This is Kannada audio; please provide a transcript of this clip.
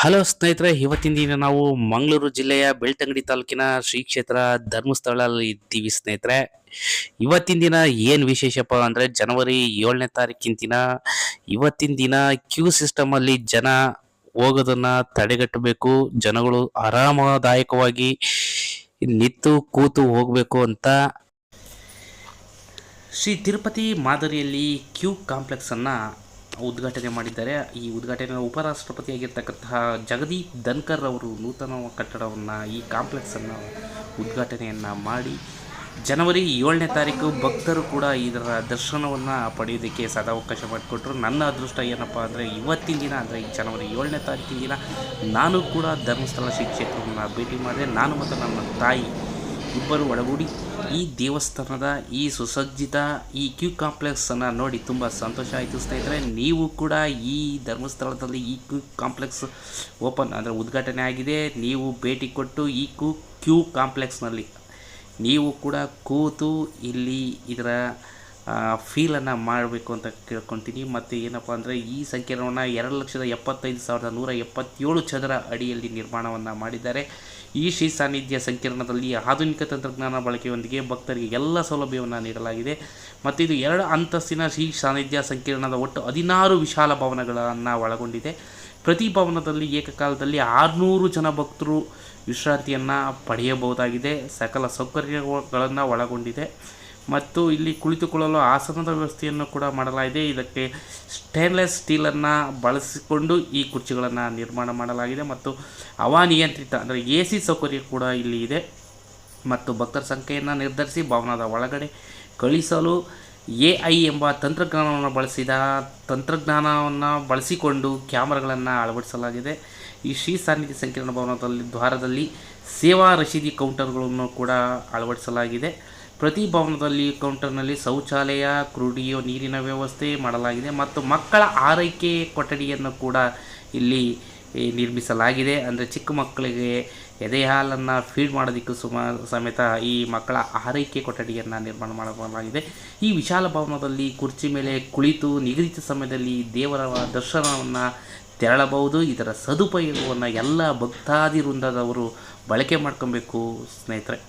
ಹಲೋ ಸ್ನೇಹಿತರೆ, ಇವತ್ತಿನ ದಿನ ನಾವು ಮಂಗಳೂರು ಜಿಲ್ಲೆಯ ಬೆಳ್ತಂಗಡಿ ತಾಲೂಕಿನ ಶ್ರೀ ಕ್ಷೇತ್ರ ಧರ್ಮಸ್ಥಳದಲ್ಲಿ ಇದ್ದೀವಿ ಸ್ನೇಹಿತರೆ. ಇವತ್ತಿನ ದಿನ ಏನು ವಿಶೇಷಪ್ಪ ಅಂದರೆ ಜನವರಿ 7ನೇ ತಾರೀಕಿನ ದಿನ. ಇವತ್ತಿನ ದಿನ ಕ್ಯೂ ಸಿಸ್ಟಮ್ ಅಲ್ಲಿ ಜನ ಹೋಗೋದನ್ನ ತಡೆಗಟ್ಟಬೇಕು. ಜನಗಳು ಆರಾಮದಾಯಕವಾಗಿ ನಿಂತು ಕೂತು ಹೋಗಬೇಕು ಅಂತ ಶ್ರೀ ತಿರುಪತಿ ಮಾದರಿಯಲ್ಲಿ ಕ್ಯೂ ಕಾಂಪ್ಲೆಕ್ಸ್ ಅನ್ನ ಉದ್ಘಾಟನೆ ಮಾಡಿದ್ದಾರೆ. ಈ ಉದ್ಘಾಟನೆ ಉಪರಾಷ್ಟ್ರಪತಿಯಾಗಿರ್ತಕ್ಕಂತಹ ಜಗದೀಪ್ ಧನ್ಕರ್ ಅವರು ನೂತನ ಕಟ್ಟಡವನ್ನು ಈ ಕಾಂಪ್ಲೆಕ್ಸನ್ನು ಉದ್ಘಾಟನೆಯನ್ನು ಮಾಡಿ ಜನವರಿ 7ನೇ ತಾರೀಕು ಭಕ್ತರು ಕೂಡ ಇದರ ದರ್ಶನವನ್ನು ಪಡೆಯೋದಕ್ಕೆ ಸದಾವಕಾಶ ಮಾಡಿಕೊಟ್ರು. ನನ್ನ ಅದೃಷ್ಟ ಏನಪ್ಪ ಅಂದರೆ ಇವತ್ತಿನ ದಿನ ಅಂದರೆ ಜನವರಿ 7ನೇ ತಾರೀಕಿನ ದಿನ ನಾನು ಕೂಡ ಧರ್ಮಸ್ಥಳ ಶ್ರೀ ಕ್ಷೇತ್ರವನ್ನು ಭೇಟಿ ಮಾಡಿದೆ. ನಾನು ಮತ್ತು ನನ್ನ ತಾಯಿ ಇಬ್ಬರು ಒಳಗೂಡಿ ಈ ದೇವಸ್ಥಾನದ ಈ ಸುಸಜ್ಜಿತ ಈ ಕ್ಯೂ ಕಾಂಪ್ಲೆಕ್ಸನ್ನು ನೋಡಿ ತುಂಬ ಸಂತೋಷ ಆಯಿತು ಸ್ನೇಹಿತರೆ. ನೀವು ಕೂಡ ಈ ಧರ್ಮಸ್ಥಳದಲ್ಲಿ ಈ ಕ್ಯೂ ಕಾಂಪ್ಲೆಕ್ಸ್ ಓಪನ್ ಅಂದರೆ ಉದ್ಘಾಟನೆ ಆಗಿದೆ. ನೀವು ಭೇಟಿ ಕೊಟ್ಟು ಈ ಕ್ಯೂ ಕಾಂಪ್ಲೆಕ್ಸ್ನಲ್ಲಿ ನೀವು ಕೂಡ ಕೂತು ಇಲ್ಲಿ ಇದರ ಫೀಲನ್ನು ಮಾಡಬೇಕು ಅಂತ ಕೇಳ್ಕೊತೀನಿ. ಮತ್ತು ಏನಪ್ಪ ಅಂದರೆ ಈ ಸಂಕೀರ್ಣವನ್ನು 2,75,177 ಚದರ ಅಡಿಯಲ್ಲಿ ನಿರ್ಮಾಣವನ್ನು ಮಾಡಿದ್ದಾರೆ. ಈ ಶ್ರೀ ಸಾನ್ನಿಧ್ಯ ಸಂಕೀರ್ಣದಲ್ಲಿ ಆಧುನಿಕ ತಂತ್ರಜ್ಞಾನ ಬಳಕೆಯೊಂದಿಗೆ ಭಕ್ತರಿಗೆ ಎಲ್ಲ ಸೌಲಭ್ಯವನ್ನು ನೀಡಲಾಗಿದೆ. ಮತ್ತು ಇದು 2 ಅಂತಸ್ತಿನ ಶ್ರೀ ಸಾನ್ನಿಧ್ಯ ಸಂಕೀರ್ಣದ ಒಟ್ಟು 16 ವಿಶಾಲ ಭವನಗಳನ್ನು ಒಳಗೊಂಡಿದೆ. ಪ್ರತಿ ಭವನದಲ್ಲಿ ಏಕಕಾಲದಲ್ಲಿ 600 ಜನ ಭಕ್ತರು ವಿಶ್ರಾಂತಿಯನ್ನು ಪಡೆಯಬಹುದಾಗಿದೆ. ಸಕಲ ಸೌಕರ್ಯಗಳನ್ನು ಒಳಗೊಂಡಿದೆ ಮತ್ತು ಇಲ್ಲಿ ಕುಳಿತುಕೊಳ್ಳಲು ಆಸನದ ವ್ಯವಸ್ಥೆಯನ್ನು ಕೂಡ ಮಾಡಲಾಗಿದೆ. ಇದಕ್ಕೆ ಸ್ಟೇನ್ಲೆಸ್ ಸ್ಟೀಲನ್ನು ಬಳಸಿಕೊಂಡು ಈ ಕುರ್ಚಿಗಳನ್ನು ನಿರ್ಮಾಣ ಮಾಡಲಾಗಿದೆ ಮತ್ತು ಹವಾನಿಯಂತ್ರಿತ ಅಂದರೆ AC ಸೌಕರ್ಯ ಕೂಡ ಇಲ್ಲಿ ಇದೆ. ಮತ್ತು ಭಕ್ತರ ಸಂಖ್ಯೆಯನ್ನು ನಿರ್ಧರಿಸಿ ಭವನದ ಒಳಗಡೆ ಕಳಿಸಲು AI ಎಂಬ ತಂತ್ರಜ್ಞಾನವನ್ನು ಬಳಸಿಕೊಂಡು ಕ್ಯಾಮರಾಗಳನ್ನು ಅಳವಡಿಸಲಾಗಿದೆ. ಈ ಶ್ರೀ ಸಾನ್ನಿಧ್ಯ ಸಂಕೀರ್ಣ ಭವನದಲ್ಲಿ ದ್ವಾರದಲ್ಲಿ ಸೇವಾ ರಶೀದಿ ಕೌಂಟರ್ಗಳನ್ನು ಕೂಡ ಅಳವಡಿಸಲಾಗಿದೆ. ಪ್ರತಿ ಭವನದಲ್ಲಿ ಕೌಂಟರ್ನಲ್ಲಿ ಶೌಚಾಲಯ, ಕುಡಿಯುವ ನೀರಿನ ವ್ಯವಸ್ಥೆ ಮಾಡಲಾಗಿದೆ ಮತ್ತು ಮಕ್ಕಳ ಆರೈಕೆ ಕೊಠಡಿಯನ್ನು ಕೂಡ ಇಲ್ಲಿ ನಿರ್ಮಿಸಲಾಗಿದೆ. ಅಂದರೆ ಚಿಕ್ಕ ಮಕ್ಕಳಿಗೆ ಎದೆ ಹಾಲನ್ನು ಫೀಡ್ ಮಾಡೋದಕ್ಕೂ ಸಮೇತ ಈ ಮಕ್ಕಳ ಆರೈಕೆ ಕೊಠಡಿಯನ್ನು ನಿರ್ಮಾಣ ಮಾಡಲಾಗಿದೆ. ಈ ವಿಶಾಲ ಭವನದಲ್ಲಿ ಕುರ್ಚಿ ಮೇಲೆ ಕುಳಿತು ನಿಗದಿತ ಸಮಯದಲ್ಲಿ ದೇವರ ದರ್ಶನವನ್ನು ತೆರಳಬಹುದು. ಇದರ ಸದುಪಯೋಗವನ್ನು ಎಲ್ಲ ಭಕ್ತಾದಿ ವೃಂದದವರು ಬಳಕೆ ಮಾಡ್ಕೊಬೇಕು ಸ್ನೇಹಿತರೆ.